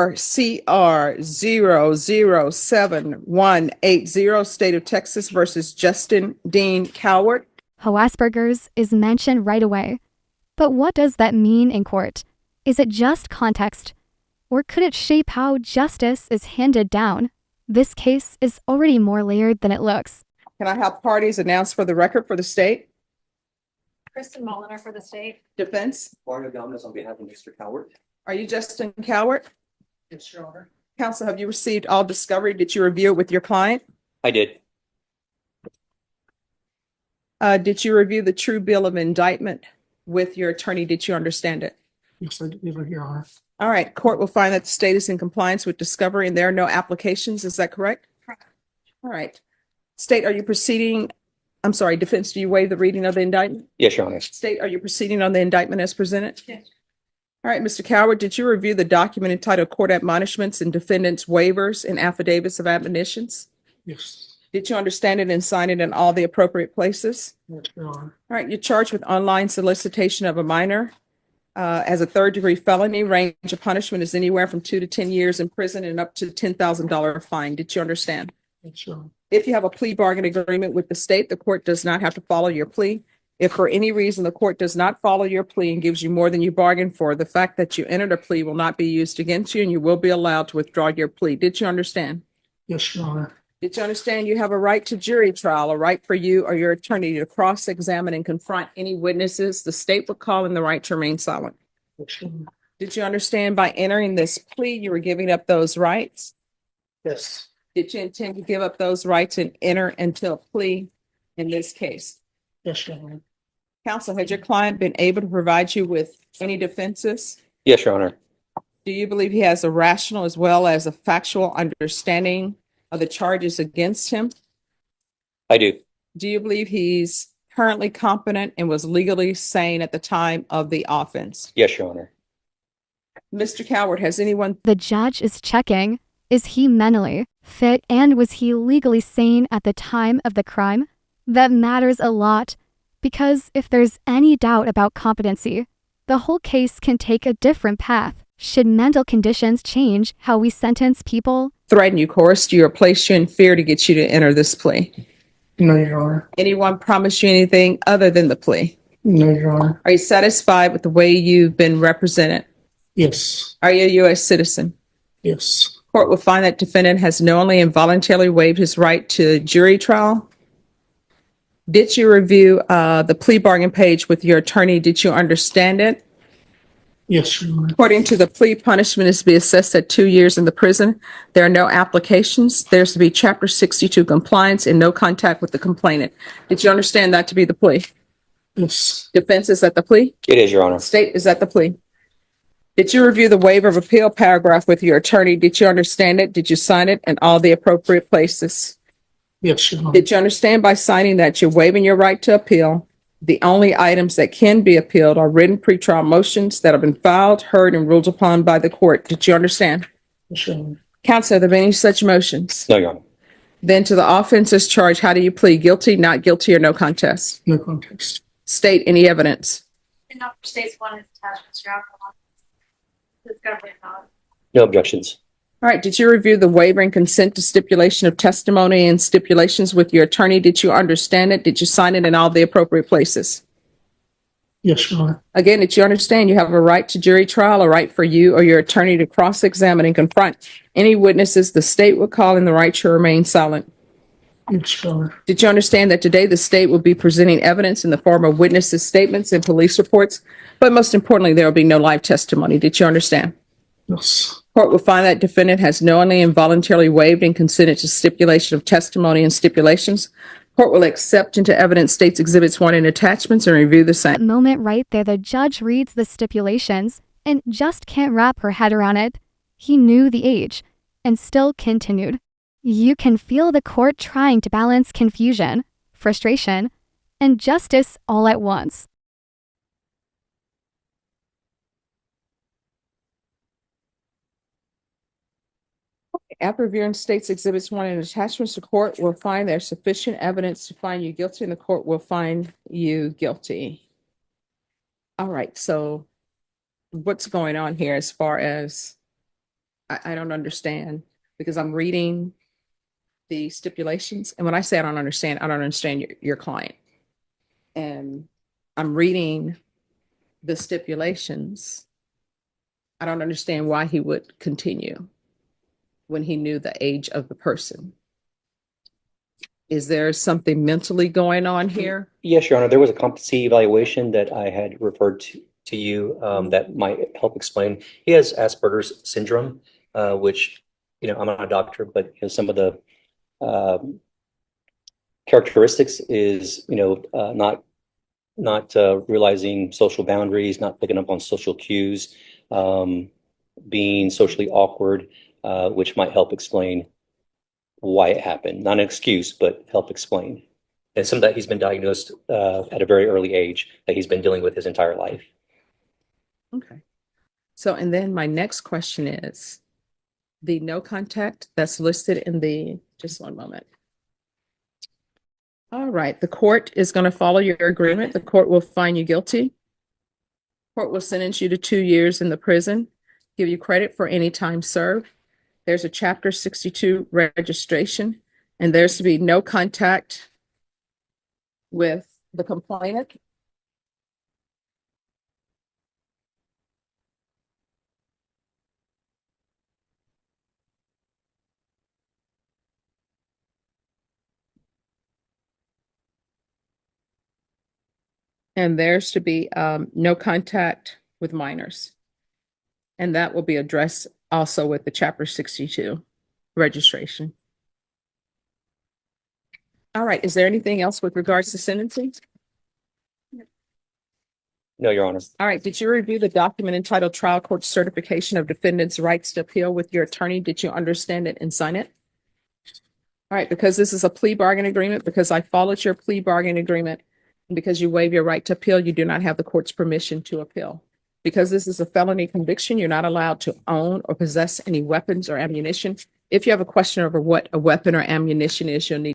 CR007180, State of Texas versus Justin Dean Coward. How Asperger's is mentioned right away. But what does that mean in court? Is it just context? Or could it shape how justice is handed down? This case is already more layered than it looks. Can I have parties announced for the record for the state? Kristen Mulliner for the state. Defense? Mario Gomez on behalf of Mr. Coward. Are you Justin Coward? Yes, Your Honor. Counsel, have you received all discovery? Did you review it with your client? I did. Did you review the true bill of indictment with your attorney? Did you understand it? Yes, I did, Your Honor. All right, court will find that the state is in compliance with discovery and there are no applications. Is that correct? Correct. All right. State, are you proceeding? I'm sorry, defense, do you waive the reading of the indictment? Yes, Your Honor. State, are you proceeding on the indictment as presented? Yes. All right, Mr. Coward, did you review the document entitled Court Admonishments and Defendant's Waivers and Affidavits of Admonitions? Yes. Did you understand it and sign it in all the appropriate places? Yes, Your Honor. All right, you're charged with online solicitation of a minor as a third-degree felony. Range of punishment is anywhere from 2 to 10 years in prison and up to $10,000 fine. Did you understand? Yes, Your Honor. If you have a plea bargain agreement with the state, the court does not have to follow your plea. If for any reason the court does not follow your plea and gives you more than you bargained for, the fact that you entered a plea will not be used against you and you will be allowed to withdraw your plea. Did you understand? Yes, Your Honor. Did you understand you have a right to jury trial, a right for you or your attorney to cross-examine and confront any witnesses the state would call and the right to remain silent? Yes, Your Honor. Did you understand by entering this plea, you were giving up those rights? Yes. Did you intend to give up those rights and enter into a plea in this case? Yes, Your Honor. Counsel, has your client been able to provide you with any defenses? Yes, Your Honor. Do you believe he has a rational as well as a factual understanding of the charges against him? I do. Do you believe he's currently competent and was legally sane at the time of the offense? Yes, Your Honor. Mr. Coward, has anyone? The judge is checking. Is he mentally fit and was he legally sane at the time of the crime? That matters a lot because if there's any doubt about competency, the whole case can take a different path. Should mental conditions change how we sentence people? Threaten you, coerced you, or place you in fear to get you to enter this plea? No, Your Honor. Anyone promise you anything other than the plea? No, Your Honor. Are you satisfied with the way you've been represented? Yes. Are you a U.S. citizen? Yes. Court will find that defendant has knowingly and voluntarily waived his right to jury trial. Did you review the plea bargain page with your attorney? Did you understand it? Yes, Your Honor. According to the plea, punishment is to be assessed at 2 years in the prison. There are no applications. There's to be Chapter 62 compliance and no contact with the complainant. Did you understand that to be the plea? Yes. Defense, is that the plea? It is, Your Honor. State, is that the plea? Did you review the waiver of appeal paragraph with your attorney? Did you understand it? Did you sign it in all the appropriate places? Yes, Your Honor. Did you understand by signing that you're waiving your right to appeal? The only items that can be appealed are written pretrial motions that have been filed, heard, and ruled upon by the court. Did you understand? Yes, Your Honor. Counsel, have there been any such motions? No, Your Honor. Then to the offenses charged, how do you plead? Guilty, not guilty, or no contest? No context. State any evidence. Enough states one is attachments throughout the discovery not. No objections. All right, did you review the waiver and consent to stipulation of testimony and stipulations with your attorney? Did you understand it? Did you sign it in all the appropriate places? Yes, Your Honor. Again, did you understand you have a right to jury trial, a right for you or your attorney to cross-examine and confront any witnesses the state would call and the right to remain silent? Yes, Your Honor. Did you understand that today the state will be presenting evidence in the form of witnesses' statements and police reports? But most importantly, there will be no live testimony. Did you understand? Yes. Court will find that defendant has knowingly and voluntarily waived and consented to stipulation of testimony and stipulations. Court will accept into evidence states exhibits 1 and attachments and review the same. That moment right there, the judge reads the stipulations and just can't wrap her head around it. He knew the age and still continued. You can feel the court trying to balance confusion, frustration, and justice all at once. After reviewing states exhibits 1 and attachments, the court will find there's sufficient evidence to find you guilty and the court will find you guilty. All right, so what's going on here as far as I don't understand because I'm reading the stipulations. And when I say I don't understand your client. And I'm reading the stipulations. I don't understand why he would continue when he knew the age of the person. Is there something mentally going on here? Yes, Your Honor, there was a competency evaluation that I had referred to you that might help explain. He has Asperger's Syndrome, which, I'm not a doctor, but some of the characteristics is, not realizing social boundaries, not picking up on social cues, being socially awkward, which might help explain why it happened. Not an excuse, but help explain. And some of that he's been diagnosed at a very early age that he's been dealing with his entire life. Okay. So, and then my next question is the no contact that's listed in the, just one moment. All right, the court is going to follow your agreement. The court will find you guilty. Court will sentence you to 2 years in the prison, give you credit for any time served. There's a Chapter 62 registration, and there's to be no contact with the complainant. And there's to be no contact with minors. And that will be addressed also with the Chapter 62 registration. All right, is there anything else with regards to sentencing? No, Your Honor. All right, did you review the document entitled Trial Court Certification of Defendant's Rights to Appeal with your attorney? Did you understand it and sign it? All right, because this is a plea bargain agreement, because I followed your plea bargain agreement, and because you waive your right to appeal, you do not have the court's permission to appeal. Because this is a felony conviction, you're not allowed to own or possess any weapons or ammunition. If you have a question over what a weapon or ammunition is, you'll need